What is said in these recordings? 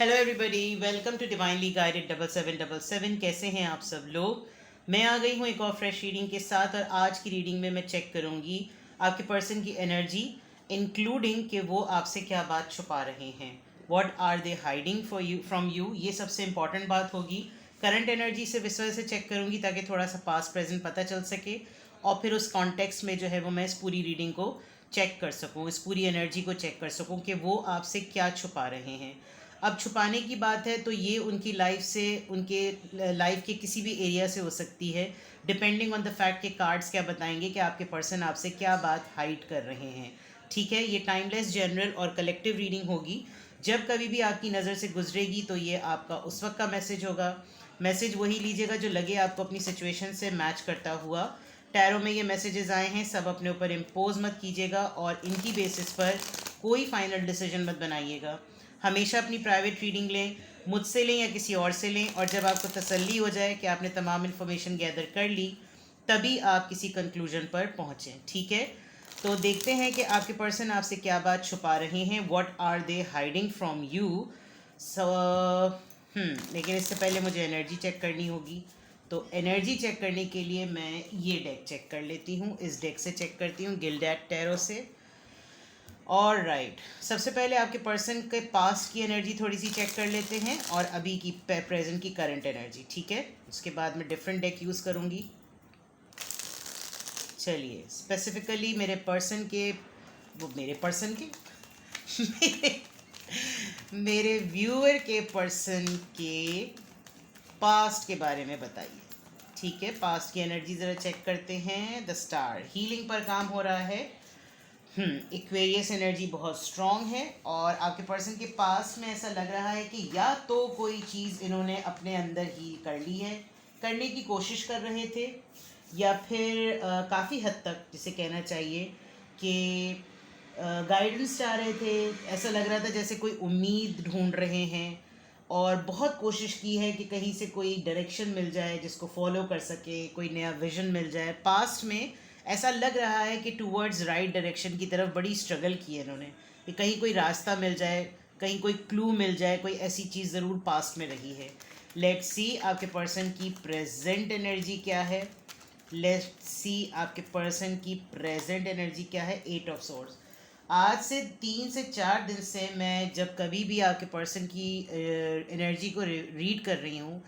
Hello everybody, welcome to divinely guided 7777। कैसे हैं आप सब लोग। मैं आ गई हूँ एक और फ्रेश रीडिंग के साथ, और आज की रीडिंग में मैं चेक करूँगी आपके पर्सन की एनर्जी, इंक्लूडिंग कि वो आपसे क्या बात छुपा रहे हैं। What are they hiding for you from you, ये सबसे इंपॉर्टेंट बात होगी। करंट एनर्जी से इस वजह से चेक करूँगी ताकि थोड़ा सा पास्ट प्रेजेंट पता चल सके, और फिर उस कॉन्टेक्स्ट में जो है वो मैं इस पूरी रीडिंग को चेक कर सकूँ, इस पूरी एनर्जी को चेक कर सकूँ कि वो आपसे क्या छुपा रहे हैं। अब छुपाने की बात है तो ये उनकी लाइफ से, उनके लाइफ के किसी भी एरिया से हो सकती है, डिपेंडिंग ऑन द फैक्ट के कार्ड्स क्या बताएंगे कि आपके पर्सन आपसे क्या बात हाइड कर रहे हैं। ठीक है, ये टाइमलेस, जनरल और कलेक्टिव रीडिंग होगी। जब कभी भी आपकी नज़र से गुजरेगी तो ये आपका उस वक्त का मैसेज होगा। मैसेज वही लीजिएगा जो लगे आपको अपनी सिचुएशन से मैच करता हुआ। टैरो में ये मैसेजेस आए हैं, सब अपने ऊपर इम्पोज मत कीजिएगा और इनकी बेसिस पर कोई फाइनल डिसीजन मत बनाइएगा। हमेशा अपनी प्राइवेट रीडिंग लें, मुझसे लें या किसी और से लें, और जब आपको तसल्ली हो जाए कि आपने तमाम इन्फॉर्मेशन गैदर कर ली, तभी आप किसी कंक्लूजन पर पहुँचें। ठीक है, तो देखते हैं कि आपके पर्सन आपसे क्या बात छुपा रहे हैं। What are they hiding from you. So लेकिन इससे पहले मुझे एनर्जी चेक करनी होगी। तो एनर्जी चेक करने के लिए मैं ये डेक चेक कर लेती हूँ, इस डेक से चेक करती हूँ, गिल्डेड टैरो से। और राइट, सबसे पहले आपके पर्सन के पास्ट की एनर्जी थोड़ी सी चेक कर लेते हैं, और अभी की प्रेजेंट की करंट एनर्जी। ठीक है, उसके बाद मैं डिफरेंट डेक यूज़ करूँगी। चलिए, स्पेसिफिकली मेरे पर्सन के, वो मेरे पर्सन के मेरे, मेरे व्यूअर के पर्सन के पास्ट के बारे में बताइए। ठीक है, पास्ट की एनर्जी ज़रा चेक करते हैं। द स्टार हीलिंग पर काम हो रहा है। इक्वेरियस एनर्जी बहुत स्ट्रॉन्ग है, और आपके पर्सन के पास में ऐसा लग रहा है कि या तो कोई चीज़ इन्होंने अपने अंदर ही कर ली है, करने की कोशिश कर रहे थे, या फिर काफ़ी हद तक जिसे कहना चाहिए कि गाइडेंस चाह रहे थे। ऐसा लग रहा था जैसे कोई उम्मीद ढूंढ रहे हैं, और बहुत कोशिश की है कि कहीं से कोई डायरेक्शन मिल जाए जिसको फॉलो कर सके, कोई नया विजन मिल जाए। पास्ट में ऐसा लग रहा है कि टूवर्ड्स राइट डायरेक्शन की तरफ बड़ी स्ट्रगल की है इन्होंने, कि कहीं कोई रास्ता मिल जाए, कहीं कोई क्लू मिल जाए, कोई ऐसी चीज़ ज़रूर पास्ट में रही है। लेट्स सी आपके पर्सन की प्रेजेंट एनर्जी क्या है। लेट्स सी आपके पर्सन की प्रेजेंट एनर्जी क्या है। 8 ऑफ सोर्ड्स। आज से 3 से 4 दिन से मैं जब कभी भी आपके पर्सन की एनर्जी को रीड कर रही हूँ,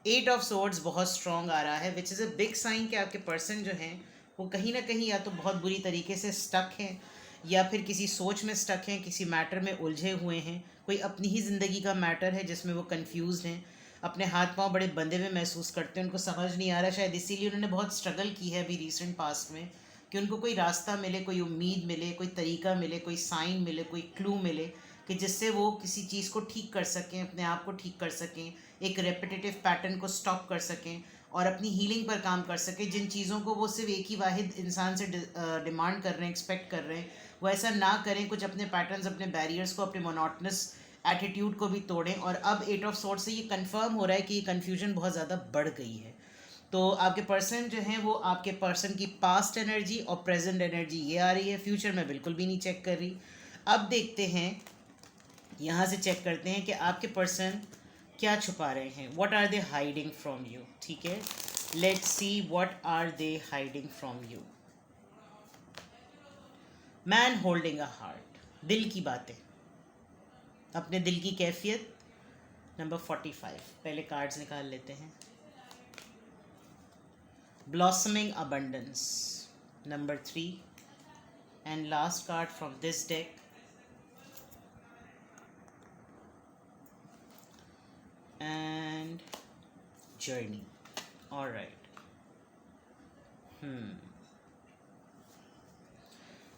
8 ऑफ सोर्ड्स बहुत स्ट्रॉन्ग आ रहा है, which is a big sign कि आपके पर्सन जो हैं वो कहीं ना कहीं या तो बहुत बुरी तरीके से स्टक हैं, या फिर किसी सोच में स्टक हैं, किसी मैटर में उलझे हुए हैं। कोई अपनी ही ज़िंदगी का मैटर है जिसमें वो कंफ्यूज हैं, अपने हाथ पांव बड़े बंधे हुए महसूस करते हैं, उनको समझ नहीं आ रहा। शायद इसीलिए उन्होंने बहुत स्ट्रगल की है अभी रिसेंट पास्ट में, कि उनको कोई रास्ता मिले, कोई उम्मीद मिले, कोई तरीका मिले, कोई साइन मिले, कोई क्लू मिले, कि जिससे वो किसी चीज़ को ठीक कर सकें, अपने आप को ठीक कर सकें, एक रेपिटेटिव पैटर्न को स्टॉप कर सकें, और अपनी हीलिंग पर काम कर सकें। जिन चीज़ों को वो सिर्फ एक ही वाहिद इंसान से डिमांड कर रहे हैं, एक्सपेक्ट कर रहे हैं, वो ऐसा ना करें। कुछ अपने पैटर्न्स, अपने बैरियर्स को, अपने मोनोटनस एटीट्यूड को भी तोड़ें। और अब 8 ऑफ सोर्ड से ये कंफर्म हो रहा है कि ये कन्फ्यूजन बहुत ज़्यादा बढ़ गई है। तो आपके पर्सन जो हैं वो, आपके पर्सन की पास्ट एनर्जी और प्रेजेंट एनर्जी ये आ रही है। फ्यूचर में बिल्कुल भी नहीं चेक कर रही। अब देखते हैं, यहाँ से चेक करते हैं कि आपके पर्सन क्या छुपा रहे हैं। What are they hiding from you. ठीक है, let's see what are they hiding from you. Man holding a heart, दिल की बातें, अपने दिल की कैफियत। नंबर 45, पहले कार्ड्स निकाल लेते हैं। Blossoming abundance, number 3, and last card from this deck, and journey. All right.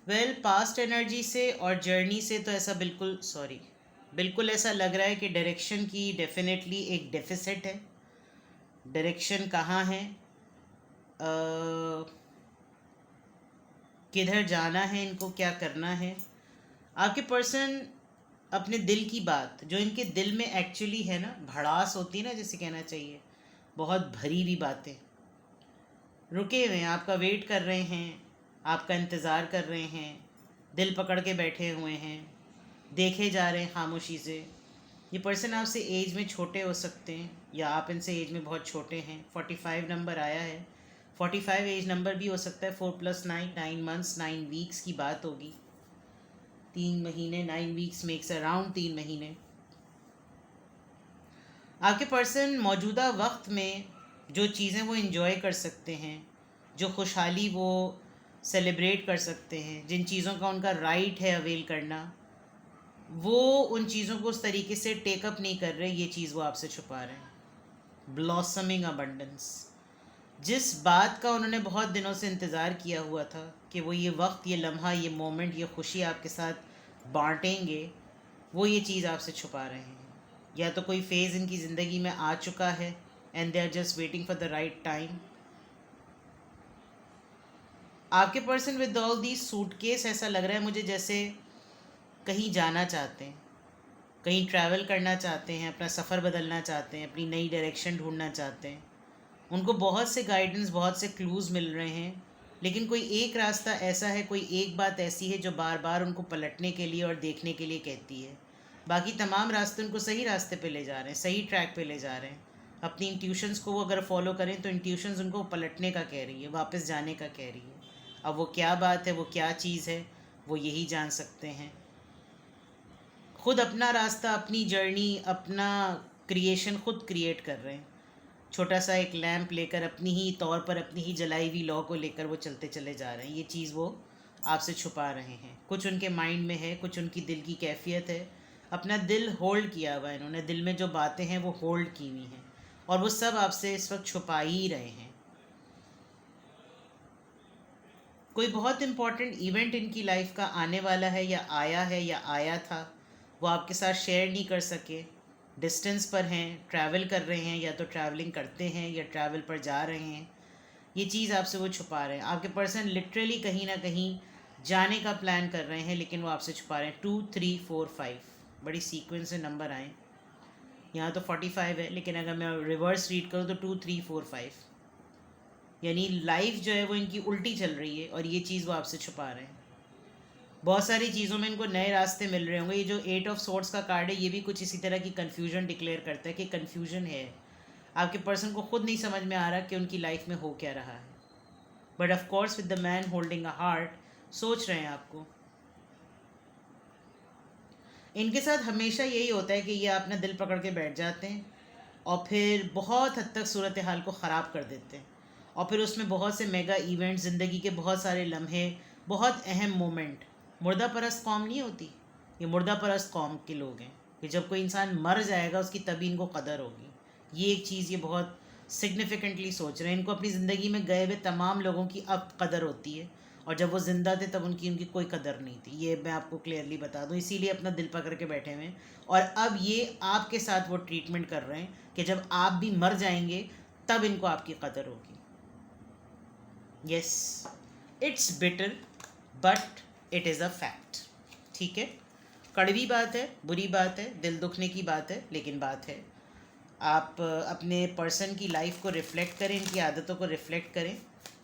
Well, past energy से और जर्नी से तो ऐसा बिल्कुल ऐसा लग रहा है कि डायरेक्शन की डेफिनेटली एक डेफिसिट है। डायरेक्शन कहाँ है, किधर जाना है, इनको क्या करना है। आपके पर्सन अपने दिल की बात, जो इनके दिल में एक्चुअली है ना, भड़ास होती है ना जिसे कहना चाहिए, बहुत भरी हुई बातें, रुके हुए हैं, आपका वेट कर रहे हैं, आपका इंतज़ार कर रहे हैं, दिल पकड़ के बैठे हुए हैं, देखे जा रहे हैं खामोशी से। ये पर्सन आपसे एज में छोटे हो सकते हैं या आप इनसे एज में बहुत छोटे हैं। 45 नंबर आया है। 45 एज नंबर भी हो सकता है। 4+9 9 मंथ्स 9 वीक्स की बात होगी। 3 महीने 9 वीक्स मेक्स अराउंड 3 महीने। आपके पर्सन मौजूदा वक्त में जो चीज़ें वो इन्जॉय कर सकते हैं, जो खुशहाली वो सेलिब्रेट कर सकते हैं, जिन चीज़ों का उनका राइट है अवेल करना, वो उन चीज़ों को उस तरीके से टेकअप नहीं कर रहे। ये चीज़ वो आपसे छुपा रहे हैं। ब्लॉसमिंग अबंडेंस, जिस बात का उन्होंने बहुत दिनों से इंतज़ार किया हुआ था कि वो ये वक्त, ये लम्हा, ये मोमेंट, ये खुशी आपके साथ बांटेंगे, वो ये चीज़ आपसे छुपा रहे हैं। या तो कोई फेज़ इनकी ज़िंदगी में आ चुका है and they are just waiting for the right time. आपके person with all the suitcase, ऐसा लग रहा है मुझे जैसे कहीं जाना चाहते हैं, कहीं ट्रैवल करना चाहते हैं, अपना सफ़र बदलना चाहते हैं, अपनी नई डायरेक्शन ढूंढना चाहते हैं। उनको बहुत से गाइडेंस, बहुत से क्लूज़ मिल रहे हैं, लेकिन कोई एक रास्ता ऐसा है, कोई एक बात ऐसी है जो बार बार उनको पलटने के लिए और देखने के लिए कहती है। बाकी तमाम रास्ते उनको सही रास्ते पे ले जा रहे हैं, सही ट्रैक पे ले जा रहे हैं। अपनी इंट्यूशंस को वो अगर फॉलो करें तो इंट्यूशंस उनको पलटने का कह रही है, वापस जाने का कह रही है। अब वो क्या बात है, वो क्या चीज़ है, वो यही जान सकते हैं। खुद अपना रास्ता, अपनी जर्नी, अपना क्रिएशन खुद क्रिएट कर रहे हैं। छोटा सा एक लैंप लेकर, अपनी ही तौर पर, अपनी ही जलाई हुई लौ को लेकर वो चलते चले जा रहे हैं। ये चीज़ वो आपसे छुपा रहे हैं। कुछ उनके माइंड में है, कुछ उनकी दिल की कैफियत है। अपना दिल होल्ड किया हुआ है इन्होंने, दिल में जो बातें हैं वो होल्ड की हुई हैं, और वो सब आपसे इस वक्त छुपा ही रहे हैं। कोई बहुत इम्पॉर्टेंट इवेंट इनकी लाइफ का आने वाला है, या आया था, वो आपके साथ शेयर नहीं कर सके। डिस्टेंस पर हैं, ट्रैवल कर रहे हैं, या तो ट्रैवलिंग करते हैं या ट्रैवल पर जा रहे हैं। ये चीज़ आपसे वो छुपा रहे हैं। आपके पर्सन लिटरली कहीं ना कहीं जाने का प्लान कर रहे हैं, लेकिन वो आपसे छुपा रहे हैं। 2 3 4 5 बड़ी सीक्वेंस से नंबर आए। यहाँ तो 45 है, लेकिन अगर मैं रिवर्स रीड करूँ तो 2 3 4 5, यानी लाइफ जो है वो इनकी उल्टी चल रही है, और ये चीज़ वो आपसे छुपा रहे हैं। बहुत सारी चीज़ों में इनको नए रास्ते मिल रहे होंगे। ये जो 8 ऑफ सोर्ड्स का कार्ड है, ये भी कुछ इसी तरह की कन्फ्यूजन डिक्लेयर करता है कि कन्फ्यूजन है। आपके पर्सन को खुद नहीं समझ में आ रहा कि उनकी लाइफ में हो क्या रहा है। But of course with the man holding a heart, सोच रहे हैं आपको। इनके साथ हमेशा यही होता है कि ये अपना दिल पकड़ के बैठ जाते हैं, और फिर बहुत हद तक सूरत हाल को ख़राब कर देते हैं, और फिर उसमें बहुत से मेगा इवेंट्स, ज़िंदगी के बहुत सारे लम्हे, बहुत अहम मोमेंट। मुर्दा परस्त कौम नहीं होती, ये मुर्दा परस्त कौम के लोग हैं कि जब कोई इंसान मर जाएगा उसकी तभी इनको कदर होगी। ये एक चीज़ ये बहुत सिग्निफिकेंटली सोच रहे हैं। इनको अपनी ज़िंदगी में गए हुए तमाम लोगों की अब कदर होती है, और जब वो ज़िंदा थे तब उनकी उनकी कोई कदर नहीं थी। ये मैं आपको क्लियरली बता दूं, इसीलिए अपना दिल पकड़ के बैठे हुए हैं। और अब ये आपके साथ वो ट्रीटमेंट कर रहे हैं कि जब आप भी मर जाएंगे तब इनको आपकी कदर होगी। Yes, it's bitter but it is a fact. ठीक है, कड़वी बात है, बुरी बात है, दिल दुखने की बात है, लेकिन बात है। आप अपने पर्सन की लाइफ को रिफ़्लेक्ट करें, इनकी आदतों को रिफ़्लेक्ट करें।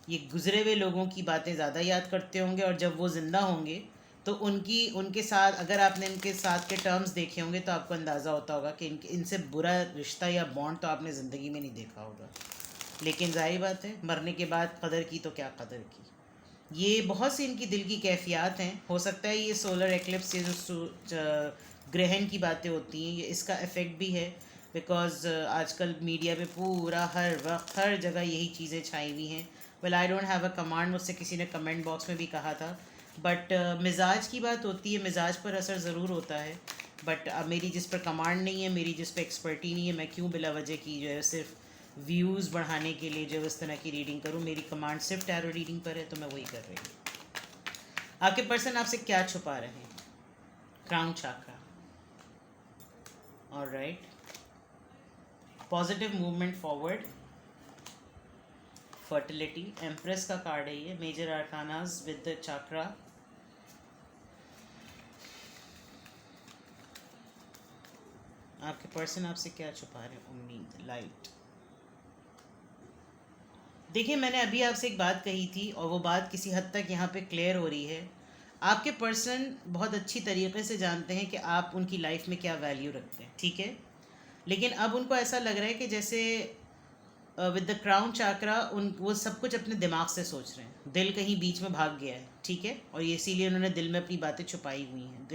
ये गुज़रे हुए लोगों की बातें ज़्यादा याद करते होंगे, और जब वो ज़िंदा होंगे तो उनके साथ, अगर आपने इनके साथ के टर्म्स देखे होंगे तो आपको अंदाज़ा होता होगा कि इनसे बुरा रिश्ता या बॉन्ड तो आपने ज़िंदगी में नहीं देखा होगा। लेकिन जाहिर बात है, मरने के बाद कदर की तो क्या कदर की। ये बहुत सी इनकी दिल की कैफियत हैं। हो सकता है ये सोलर एक्लिप्स, ये जो ग्रहण की बातें होती हैं, ये इसका इफ़ेक्ट भी है। बिकॉज़ आजकल मीडिया पे पूरा हर वक्त हर जगह यही चीज़ें छाई हुई हैं। Well, I don't have a command, मुझसे किसी ने कमेंट बॉक्स में भी कहा था। बट मिजाज की बात होती है, मिजाज पर असर ज़रूर होता है। बट मेरी जिस पर कमांड नहीं है, मेरी जिस पर एक्सपर्टी नहीं है, मैं क्यों बिला वजह की जो है सिर्फ व्यूज़ बढ़ाने के लिए जो इस तरह की रीडिंग करूँ। मेरी कमांड सिर्फ टैरो रीडिंग पर है, तो मैं वही कर रही हूँ। आपके पर्सन आपसे क्या छुपा रहे हैं? Crown chakra. Alright, positive movement forward, fertility, empress का कार्ड है ये, मेजर आर्कानास विद द चाक्रा। आपके पर्सन आपसे क्या छुपा रहे हैं? उम्मीद, लाइट। देखिए, मैंने अभी आपसे एक बात कही थी, और वो बात किसी हद तक यहाँ पे क्लियर हो रही है। आपके पर्सन बहुत अच्छी तरीके से जानते हैं कि आप उनकी लाइफ में क्या वैल्यू रखते हैं, ठीक है। लेकिन अब उनको ऐसा लग रहा है कि जैसे विद द क्राउन चाकरा उन वो सब कुछ अपने दिमाग से सोच रहे हैं, दिल कहीं बीच में भाग गया है, ठीक है। और ये इसीलिए उन्होंने दिल में अपनी बातें छुपाई हुई हैं,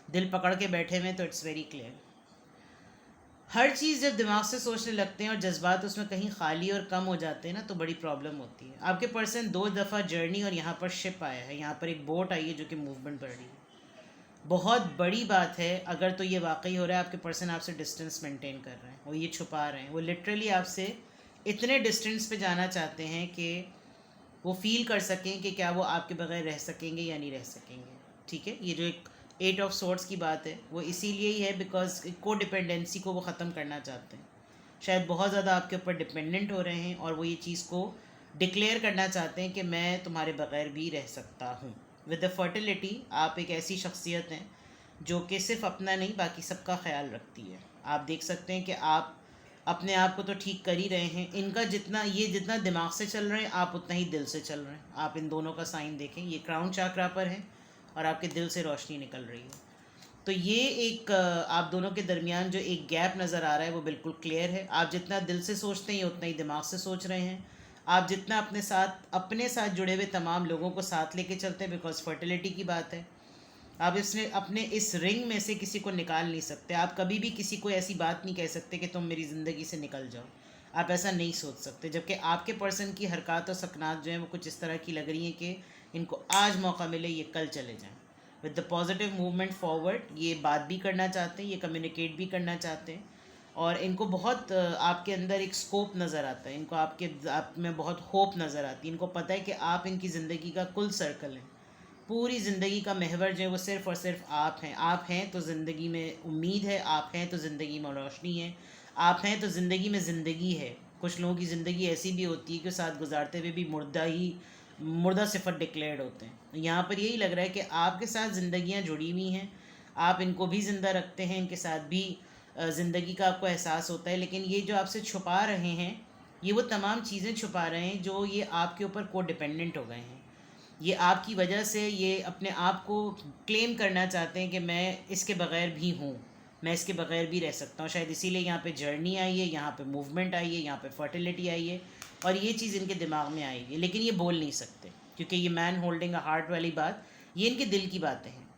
दिल पकड़ के बैठे हुए हैं, तो इट्स वेरी क्लियर। हर चीज़ जब दिमाग से सोचने लगते हैं और जज्बात उसमें कहीं खाली और कम हो जाते हैं ना, तो बड़ी प्रॉब्लम होती है। आपके पर्सन 2 दफ़ा जर्नी और यहाँ पर शिप आया है, यहाँ पर एक बोट आई है जो कि मूवमेंट कर रही है। बहुत बड़ी बात है अगर तो ये वाकई हो रहा है, आपके पर्सन आपसे डिस्टेंस मेंटेन कर रहे हैं, वो ये छुपा रहे हैं, वो लिटरली आपसे इतने डिस्टेंस पे जाना चाहते हैं कि वो फील कर सकें कि क्या वो आपके बगैर रह सकेंगे या नहीं रह सकेंगे, ठीक है। ये जो एक 8 ऑफ सोर्ड्स की बात है वो इसीलिए ही है बिकॉज को डिपेंडेंसी को वो ख़त्म करना चाहते हैं। शायद बहुत ज़्यादा आपके ऊपर डिपेंडेंट हो रहे हैं और वो ये चीज़ को डिक्लेयर करना चाहते हैं कि मैं तुम्हारे बगैर भी रह सकता हूँ। विद द फर्टिलिटी आप एक ऐसी शख्सियत हैं जो कि सिर्फ अपना नहीं बाकी सबका ख्याल रखती है। आप देख सकते हैं कि आप अपने आप को तो ठीक कर ही रहे हैं, इनका जितना दिमाग से चल रहे हैं आप उतना ही दिल से चल रहे हैं। आप इन दोनों का साइन देखें, ये क्राउन चाकरा पर है और आपके दिल से रोशनी निकल रही है। तो ये एक आप दोनों के दरमियान जो एक गैप नज़र आ रहा है वो बिल्कुल क्लियर है। आप जितना दिल से सोचते हैं ये उतना ही दिमाग से सोच रहे हैं। आप जितना अपने साथ जुड़े हुए तमाम लोगों को साथ लेके चलते हैं, बिकॉज फर्टिलिटी की बात है। आप अपने इस रिंग में से किसी को निकाल नहीं सकते। आप कभी भी किसी को ऐसी बात नहीं कह सकते कि तुम मेरी ज़िंदगी से निकल जाओ, आप ऐसा नहीं सोच सकते। जबकि आपके पर्सन की हरकत और सकनात जो हैं वो कुछ इस तरह की लग रही हैं कि इनको आज मौका मिले ये कल चले जाएं। With the positive movement forward ये बात भी करना चाहते हैं, ये कम्युनिकेट भी करना चाहते हैं और इनको बहुत आपके अंदर एक स्कोप नज़र आता है, इनको आप में बहुत होप नज़र आती है। इनको पता है कि आप इनकी ज़िंदगी का कुल सर्कल हैं, पूरी ज़िंदगी का महवर जो है वो सिर्फ़ और सिर्फ आप हैं। आप हैं तो ज़िंदगी में उम्मीद है, आप हैं तो ज़िंदगी में रोशनी है, आप हैं तो ज़िंदगी में ज़िंदगी है। कुछ लोगों की ज़िंदगी ऐसी भी होती है कि साथ गुजारते हुए भी मुर्दा सिफर डिक्लेयर्ड होते हैं। यहाँ पर यही लग रहा है कि आपके साथ ज़िंदगियाँ जुड़ी हुई हैं, आप इनको भी ज़िंदा रखते हैं, इनके साथ भी ज़िंदगी का आपको एहसास होता है। लेकिन ये जो आपसे छुपा रहे हैं, ये वो तमाम चीज़ें छुपा रहे हैं जो ये आपके ऊपर को डिपेंडेंट हो गए हैं। ये आपकी वजह से ये अपने आप को क्लेम करना चाहते हैं कि मैं इसके बग़ैर भी हूँ, मैं इसके बग़ैर भी रह सकता हूँ। शायद इसीलिए यहाँ पे जर्नी आई है, यहाँ पे मूवमेंट आई है, यहाँ पे फर्टिलिटी आई है और ये चीज़ इनके दिमाग में आएगी। लेकिन ये बोल नहीं सकते क्योंकि ये मैन होल्डिंग अ हार्ट वाली बात, ये इनके दिल की बातें हैं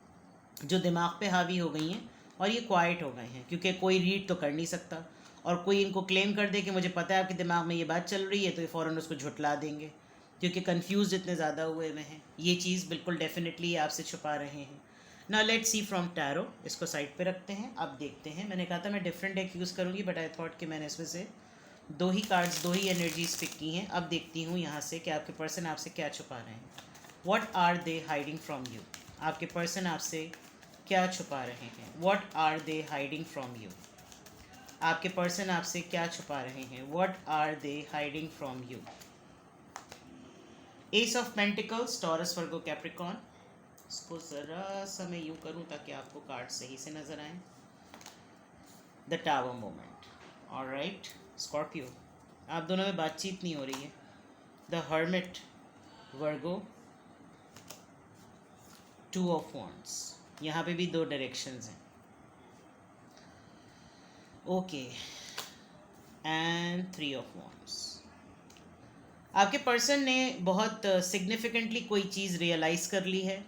जो दिमाग पे हावी हो गई हैं और ये क्वाइट हो गए हैं क्योंकि कोई रीड तो कर नहीं सकता। और कोई इनको क्लेम कर दे कि मुझे पता है आपके दिमाग में ये बात चल रही है, तो ये फ़ौरन उसको झुटला देंगे क्योंकि कंफ्यूज इतने ज़्यादा हुए हुए हैं। ये चीज़ बिल्कुल डेफिनेटली आपसे छुपा रहे हैं। ना लेट्स सी फ्रॉम टैरो, इसको साइड पे रखते हैं। अब देखते हैं, मैंने कहा था मैं डिफरेंट डेक यूज़ करूँगी बट आई थॉट कि मैंने इसमें से दो ही एनर्जीज पिक की हैं। अब देखती हूँ यहाँ से कि आपके पर्सन आपसे क्या छुपा रहे हैं। What are they hiding from you? आपके पर्सन आपसे क्या छुपा रहे हैं? What are they hiding from you? आपके पर्सन आपसे क्या छुपा रहे हैं? What are they hiding from you? Ace of pentacles, Taurus, Virgo, Capricorn. इसको ज़रा सा मैं यूँ करूँ ताकि आपको कार्ड सही से नज़र आए। The tower moment, alright. Scorpio, आप दोनों में बातचीत नहीं हो रही है। The hermit, Virgo, 2 of wands. यहाँ पे भी 2 डायरेक्शंस हैं। Okay, and 3 of wands. आपके पर्सन ने बहुत सिग्निफिकेंटली कोई चीज़ रियलाइज़ कर ली है।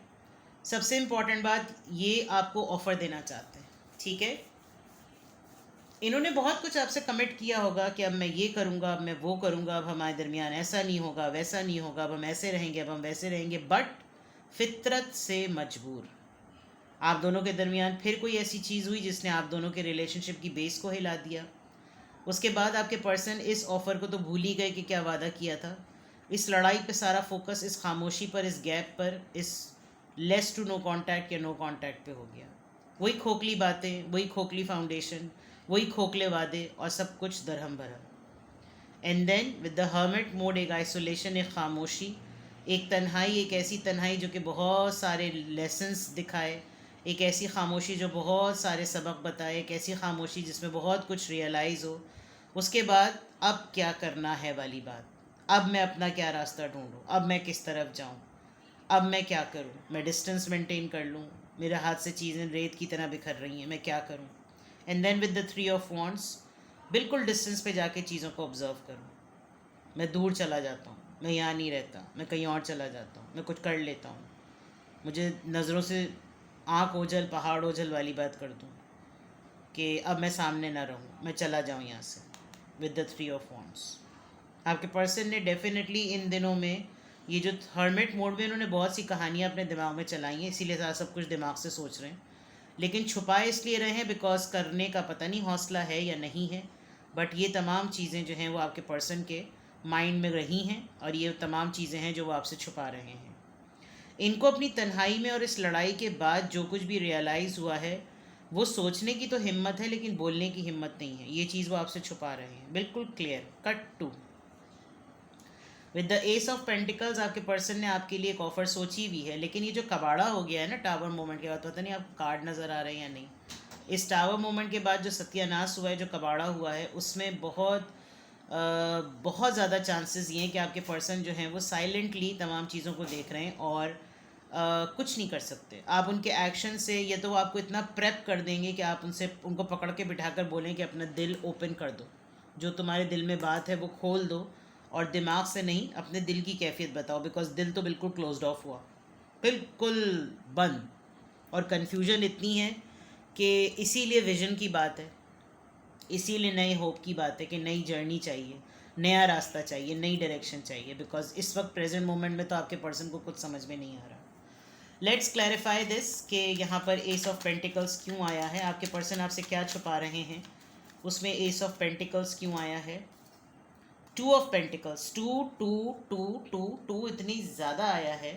सबसे इम्पॉर्टेंट बात, ये आपको ऑफ़र देना चाहते हैं, ठीक है। इन्होंने बहुत कुछ आपसे कमिट किया होगा कि अब मैं ये करूँगा, अब मैं वो करूँगा, अब हमारे दरमियान ऐसा नहीं होगा, वैसा नहीं होगा, अब हम ऐसे रहेंगे, अब हम वैसे रहेंगे। बट फितरत से मजबूर आप दोनों के दरमियान फिर कोई ऐसी चीज़ हुई जिसने आप दोनों के रिलेशनशिप की बेस को हिला दिया। उसके बाद आपके पर्सन इस ऑफ़र को तो भूल ही गए कि क्या वादा किया था। इस लड़ाई पे सारा फोकस इस खामोशी पर, इस गैप पर, इस लेस टू नो कांटेक्ट या नो कांटेक्ट पे हो गया। वही खोखली बातें, वही खोखली फाउंडेशन, वही खोखले वादे और सब कुछ दरहम भरम। And then with the hermit mode, एक आइसोलेशन, एक खामोशी, एक तन्हाई, एक ऐसी तन्हाई जो कि बहुत सारे लेसन्स दिखाए, एक ऐसी खामोशी जो बहुत सारे सबक बताए, एक ऐसी खामोशी जिसमें बहुत कुछ रियलाइज़ हो। उसके बाद अब क्या करना है वाली बात, अब मैं अपना क्या रास्ता ढूंढूं, अब मैं किस तरफ जाऊं। अब मैं क्या करूं? मैं डिस्टेंस मेंटेन कर लूं, मेरे हाथ से चीज़ें रेत की तरह बिखर रही हैं, मैं क्या करूं? And then with the three of wands बिल्कुल डिस्टेंस पे जाके चीज़ों को ऑब्जर्व करूं। मैं दूर चला जाता हूँ, मैं यहाँ नहीं रहता, मैं कहीं और चला जाता हूँ, मैं कुछ कर लेता हूँ। मुझे नज़रों से आँख ओझल पहाड़ ओझल वाली बात कर दूँ कि अब मैं सामने ना रहूँ, मैं चला जाऊँ यहाँ से। With the three of wands आपके पर्सन ने डेफिनेटली इन दिनों में ये जो हर्मिट मोड में इन्होंने बहुत सी कहानियाँ अपने दिमाग में चलाई हैं, इसीलिए सारा सब कुछ दिमाग से सोच रहे हैं, लेकिन छुपाए इसलिए रहे हैं बिकॉज करने का पता नहीं हौसला है या नहीं है। बट ये तमाम चीज़ें जो हैं वो आपके पर्सन के माइंड में रही हैं और ये तमाम चीज़ें हैं जो वो आपसे छुपा रहे हैं। इनको अपनी तन्हाई में और इस लड़ाई के बाद जो कुछ भी रियलाइज़ हुआ है वो सोचने की तो हिम्मत है लेकिन बोलने की हिम्मत नहीं है। ये चीज़ वो आपसे छुपा रहे हैं, बिल्कुल clear cut too. With the ace of pentacles आपके पर्सन ने आपके लिए एक ऑफ़र सोची भी है, लेकिन ये जो कबाड़ा हो गया है ना टावर मोमेंट के बाद, पता नहीं आपको कार्ड नज़र आ रहे हैं या नहीं। इस टावर मोमेंट के बाद जो सत्यानाश हुआ है, जो कबाड़ा हुआ है, उसमें बहुत ज़्यादा चांसेस ये हैं कि आपके पर्सन जो हैं वो साइलेंटली तमाम चीज़ों को देख रहे हैं और कुछ नहीं कर सकते। आप उनके एक्शन से या तो वो आपको इतना प्रेप कर देंगे कि आप उनको पकड़ के बिठाकर बोलें कि अपना दिल ओपन कर दो, जो तुम्हारे दिल में बात है वो खोल दो, और दिमाग से नहीं अपने दिल की कैफियत बताओ, बिकॉज दिल तो बिल्कुल क्लोज्ड ऑफ हुआ, बिल्कुल बंद। और कन्फ्यूजन इतनी है कि इसीलिए विजन की बात है, इसीलिए नए होप की बात है कि नई जर्नी चाहिए, नया रास्ता चाहिए, नई डायरेक्शन चाहिए, बिकॉज इस वक्त प्रेजेंट मोमेंट में तो आपके पर्सन को कुछ समझ में नहीं आ रहा। लेट्स क्लैरिफाई दिस कि यहाँ पर एस ऑफ पेंटिकल्स क्यों आया है, आपके पर्सन आपसे क्या छुपा रहे हैं, उसमें एस ऑफ पेंटिकल्स क्यों आया है, two of pentacles, two two two two two इतनी ज़्यादा आया है,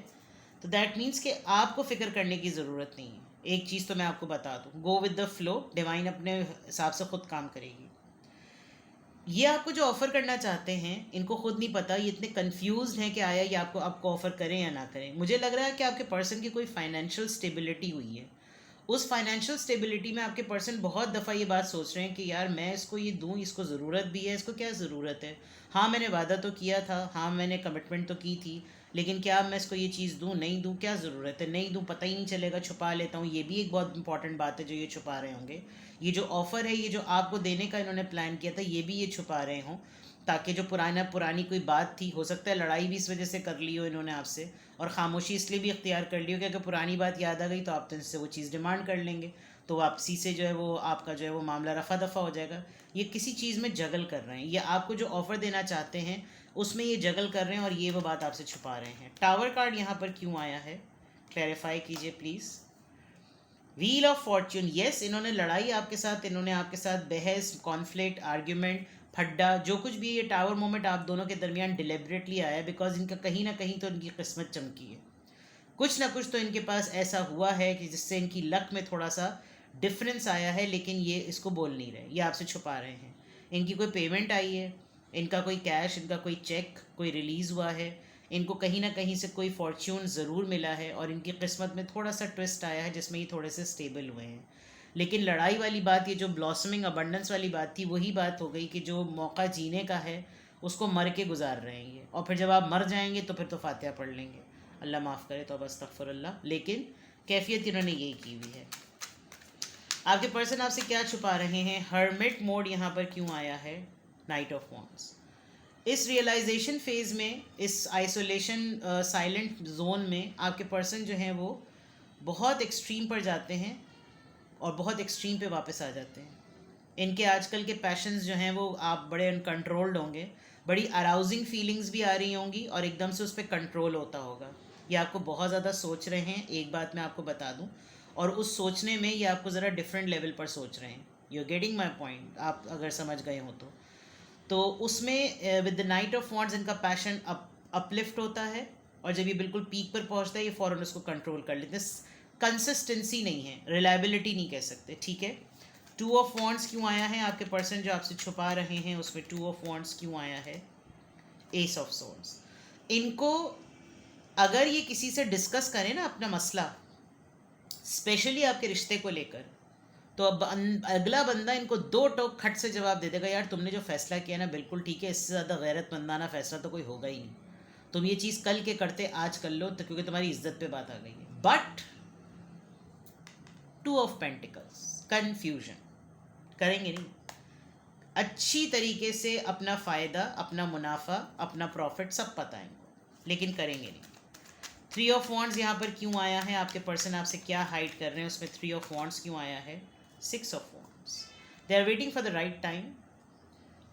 तो दैट मीन्स कि आपको फिक्र करने की ज़रूरत नहीं है। एक चीज़ तो मैं आपको बता दूँ, go with the flow, divine अपने हिसाब से खुद काम करेगी। ये आपको जो ऑफ़र करना चाहते हैं इनको खुद नहीं पता, ये इतने कंफ्यूज्ड हैं कि आया ये आपको आपको ऑफ़र करें या ना करें। मुझे लग रहा है कि आपके पर्सन की कोई फाइनेंशियल स्टेबिलिटी हुई है, उस फाइनेंशियल स्टेबिलिटी में आपके पर्सन बहुत दफ़ा ये बात सोच रहे हैं कि यार मैं इसको ये दूँ, इसको ज़रूरत भी है, इसको क्या ज़रूरत है, हाँ मैंने वादा तो किया था, हाँ मैंने कमिटमेंट तो की थी, लेकिन क्या मैं इसको ये चीज़ दूँ, नहीं दूँ, क्या ज़रूरत है, नहीं दूँ, पता ही नहीं चलेगा, छुपा लेता हूँ। ये भी एक बहुत इंपॉर्टेंट बात है जो ये छुपा रहे होंगे। ये जो ऑफ़र है, ये जो आपको देने का इन्होंने प्लान किया था, ये भी ये छुपा रहे हों, ताकि जो पुरानी कोई बात थी, हो सकता है लड़ाई भी इस वजह से कर ली हो इन्होंने आपसे, और ख़ामोशी इसलिए भी इख्तियार कर ली हो कि अगर पुरानी बात याद आ गई तो आप तो इनसे वो चीज़ डिमांड कर लेंगे, तो वापसी से जो है वो आपका जो है वो मामला रफ़ा दफ़ा हो जाएगा। ये किसी चीज़ में जगल कर रहे हैं, ये आपको जो ऑफ़र देना चाहते हैं उसमें ये जगल कर रहे हैं और ये वो बात आपसे छुपा रहे हैं। टावर कार्ड यहाँ पर क्यों आया है, क्लैरिफाई कीजिए please. Wheel of Fortune, yes, इन्होंने लड़ाई आपके साथ, इन्होंने आपके साथ बहस, कॉन्फ्लिक्ट, आर्ग्यूमेंट, फड्डा, जो कुछ भी ये टावर मोमेंट आप दोनों के दरमियान डिलिबरेटली आया है, बिकॉज इनका कहीं ना कहीं तो इनकी किस्मत चमकी है, कुछ ना कुछ तो इनके पास ऐसा हुआ है कि जिससे इनकी लक में थोड़ा सा डिफरेंस आया है, लेकिन ये इसको बोल नहीं रहे, ये आपसे छुपा रहे हैं। इनकी कोई पेमेंट आई है, इनका कोई कैश, इनका कोई चेक कोई रिलीज़ हुआ है, इनको कहीं ना कहीं से कोई फॉर्च्यून ज़रूर मिला है और इनकी किस्मत में थोड़ा सा ट्विस्ट आया है जिसमें ये थोड़े से स्टेबल हुए हैं। लेकिन लड़ाई वाली बात, ये जो ब्लॉसमिंग अबंडेंस वाली बात थी, वही बात हो गई कि जो मौका जीने का है उसको मर के गुजार रहे हैं ये, और फिर जब आप मर जाएंगे तो फिर तो फातिहा पढ़ लेंगे, अल्लाह माफ़ करे, तो बस अस्तगफिरुल्लाह। लेकिन कैफियत इन्होंने यही की हुई है। आपके पर्सन आपसे क्या छुपा रहे हैं, हर्मिट मोड यहाँ पर क्यों आया है, नाइट ऑफ वॉन्ड्स। इस रियलाइजेशन फेज़ में, इस आइसोलेशन साइलेंट जोन में आपके पर्सन जो हैं वो बहुत एक्सट्रीम पर जाते हैं और बहुत एक्सट्रीम पे वापस आ जाते हैं। इनके आजकल के पैशंस जो हैं वो आप बड़े अनकंट्रोल्ड होंगे, बड़ी अराउजिंग फीलिंग्स भी आ रही होंगी और एकदम से उस पर कंट्रोल होता होगा। ये आपको बहुत ज़्यादा सोच रहे हैं, एक बात मैं आपको बता दूं, और उस सोचने में ये आपको ज़रा डिफरेंट लेवल पर सोच रहे हैं। You are getting my point, आप अगर समझ गए हो तो उसमें with the knight of wands इनका पैशन अपलिफ्ट होता है, और जब ये बिल्कुल पीक पर पहुंचता है ये फ़ौरन उसको कंट्रोल कर लेते हैं। कंसिस्टेंसी नहीं है, रिलायबिलिटी नहीं कह सकते, ठीक है। टू ऑफ वॉन्ड्स क्यों आया है, आपके पर्सन जो आपसे छुपा रहे हैं उसमें टू ऑफ वॉन्ड्स क्यों आया है, एस ऑफ सोर्ड्स। इनको अगर ये किसी से डिस्कस करें ना अपना मसला, स्पेशली आपके रिश्ते को लेकर, तो अब अगला बंदा इनको दो टोक खट से जवाब दे देगा, यार तुमने जो फैसला किया ना बिल्कुल ठीक है, इससे ज़्यादा गैरतमंदाना फैसला तो कोई होगा ही नहीं, तुम ये चीज़ कल के करते आज कर लो, तो क्योंकि तुम्हारी इज्जत पे बात आ गई है। बट 2 ऑफ पेंटिकल्स, कन्फ्यूजन, करेंगे नहीं, अच्छी तरीके से अपना फ़ायदा, अपना मुनाफा, अपना प्रॉफिट सब पता है, लेकिन करेंगे नहीं। 3 ऑफ वॉन्ड्स यहाँ पर क्यों आया है? आपके पर्सन आपसे क्या हाइड कर रहे हैं उसमें 3 ऑफ वॉन्ड्स क्यों आया है? 6 of wands, they are waiting for the right time,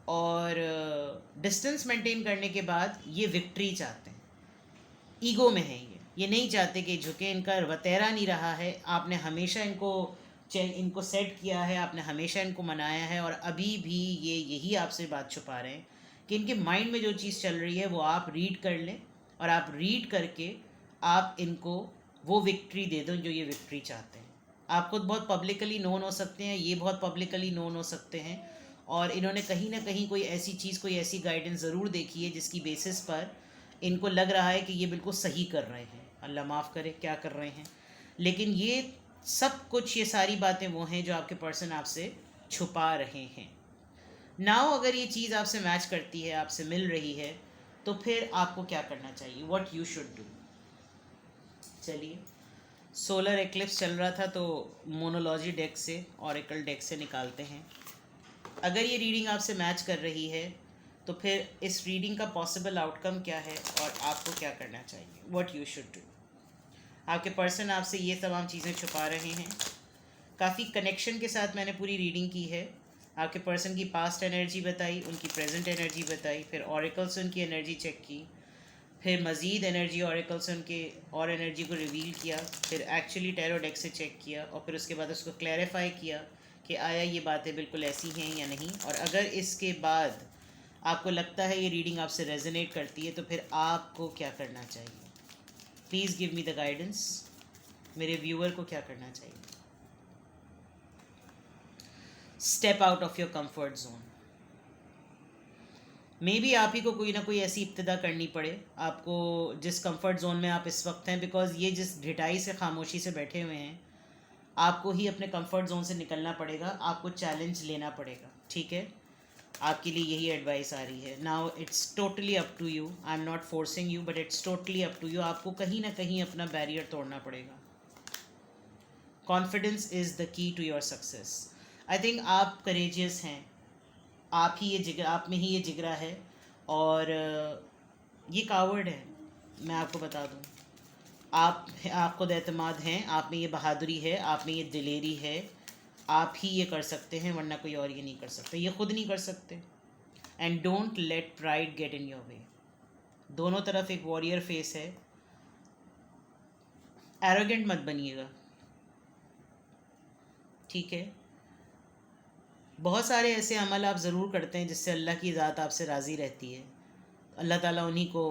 और डिस्टेंस मेंटेन करने के बाद ये विक्ट्री चाहते हैं, ईगो में है ये नहीं चाहते कि झुके, इनका वतेरा नहीं रहा है, आपने हमेशा इनको सेट किया है, आपने हमेशा इनको मनाया है, और अभी भी ये यही आपसे बात छुपा रहे हैं कि इनके माइंड में जो चीज़ चल रही है वो आप रीड कर लें, और आप रीड करके आप इनको वो विक्ट्री दे दो जो ये विक्ट्री चाहते हैं। आप खुद बहुत पब्लिकली नोन हो सकते हैं, ये बहुत पब्लिकली नोन हो सकते हैं, और इन्होंने कहीं ना कहीं कोई ऐसी चीज़, कोई ऐसी गाइडेंस ज़रूर देखी है जिसकी बेसिस पर इनको लग रहा है कि ये बिल्कुल सही कर रहे हैं, अल्लाह माफ़ करे क्या कर रहे हैं, लेकिन ये सब कुछ, ये सारी बातें वो हैं जो आपके पर्सन आपसे छुपा रहे हैं। नाउ अगर ये चीज़ आपसे मैच करती है, आपसे मिल रही है, तो फिर आपको क्या करना चाहिए, व्हाट यू शुड डू। चलिए, सोलर एक्लिप्स चल रहा था तो मोनोलॉजी डेक से, ऑरेकल डेक से निकालते हैं। अगर ये रीडिंग आपसे मैच कर रही है तो फिर इस रीडिंग का पॉसिबल आउटकम क्या है और आपको क्या करना चाहिए, व्हाट यू शुड डू। आपके पर्सन आपसे ये तमाम चीज़ें छुपा रहे हैं। काफ़ी कनेक्शन के साथ मैंने पूरी रीडिंग की है। आपके पर्सन की पास्ट एनर्जी बताई, उनकी प्रेजेंट एनर्जी बताई, फिर ऑरेकल से उनकी एनर्जी चेक की, फिर मज़ीद एनर्जी ऑरेकल से उनके और एनर्जी को रिवील किया, फिर एक्चुअली टैरो डेक से चेक किया, और फिर उसके बाद उसको क्लैरिफाई किया कि आया ये बातें बिल्कुल ऐसी हैं या नहीं। और अगर इसके बाद आपको लगता है ये रीडिंग आपसे रेजोनेट करती है तो फिर आपको क्या करना चाहिए। Please give me the guidance. मेरे व्यूअर को क्या करना चाहिए? Step out of your comfort zone. May be आप ही को कोई ना कोई ऐसी इब्तिदा करनी पड़े, आपको जिस कंफर्ट जोन में आप इस वक्त हैं, बिकॉज ये जिस ढिठाई से, खामोशी से बैठे हुए हैं, आपको ही अपने कंफर्ट जोन से निकलना पड़ेगा, आपको चैलेंज लेना पड़ेगा, ठीक है। आपके लिए यही एडवाइस आ रही है। Now it's totally up to you, I am not forcing you, but it's totally up to you. आपको कहीं ना कहीं अपना बैरियर तोड़ना पड़ेगा। Confidence is the key to your success. I think आप करेजियस हैं, आप ही ये जिगरा, आप में ही ये जिगरा है, और ये कावर्ड है, मैं आपको बता दूं। आप खुद एतमाद हैं, आप में ये बहादुरी है, आप में ये दिलेरी है, आप ही ये कर सकते हैं, वरना कोई और ये नहीं कर सकते, ये खुद नहीं कर सकते। And don't let pride get in your way. दोनों तरफ एक वॉरियर फेस है, एरोगेंट मत बनिएगा, ठीक है। बहुत सारे ऐसे अमल आप ज़रूर करते हैं जिससे अल्लाह की ज़ात आपसे राज़ी रहती है। अल्लाह ताला उन्हीं को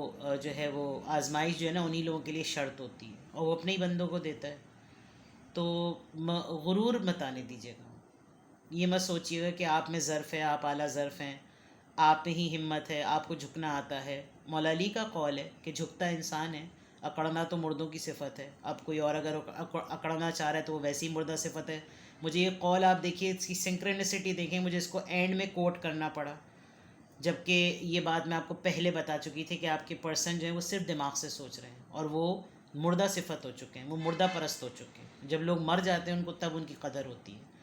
जो है वो आजमाइश जो है ना, उन्हीं लोगों के लिए शर्त होती है, और वो अपने ही बंदों को देता है। तो गुरूर मत आने दीजिएगा। ये मत सोचिएगा कि आप में ज़र्फ़ है, आप आला ज़र्फ़ हैं, आप में ही हिम्मत है, आपको झुकना आता है। मौला अली का कौल है कि झुकता इंसान है, अकड़ना तो मुर्दों की सिफ़त है। अब कोई और अगर अकड़ना चाह रहा है तो वो वैसी मुर्दा सिफ़त है। मुझे ये कौल आप देखिए, इसकी सिंक्रोनिसिटी देखें, मुझे इसको एंड में कोट करना पड़ा, जबकि ये बात मैं आपको पहले बता चुकी थी कि आपके पर्सन जो है वो सिर्फ दिमाग से सोच रहे हैं, और वो मुर्दा सिफत हो चुके हैं, वो मुर्दा परस्त हो चुके हैं। जब लोग मर जाते हैं उनको तब उनकी कदर होती है।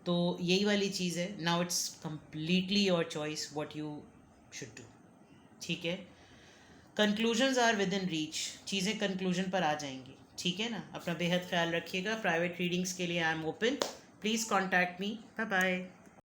तो यही वाली चीज़ है। Now it's completely your choice what you should do, ठीक है। Conclusions are within reach, चीज़ें कंक्लूजन पर आ जाएंगी, ठीक है ना। अपना बेहद ख्याल रखिएगा। प्राइवेट रीडिंग्स के लिए I am open, please contact me. Bye bye.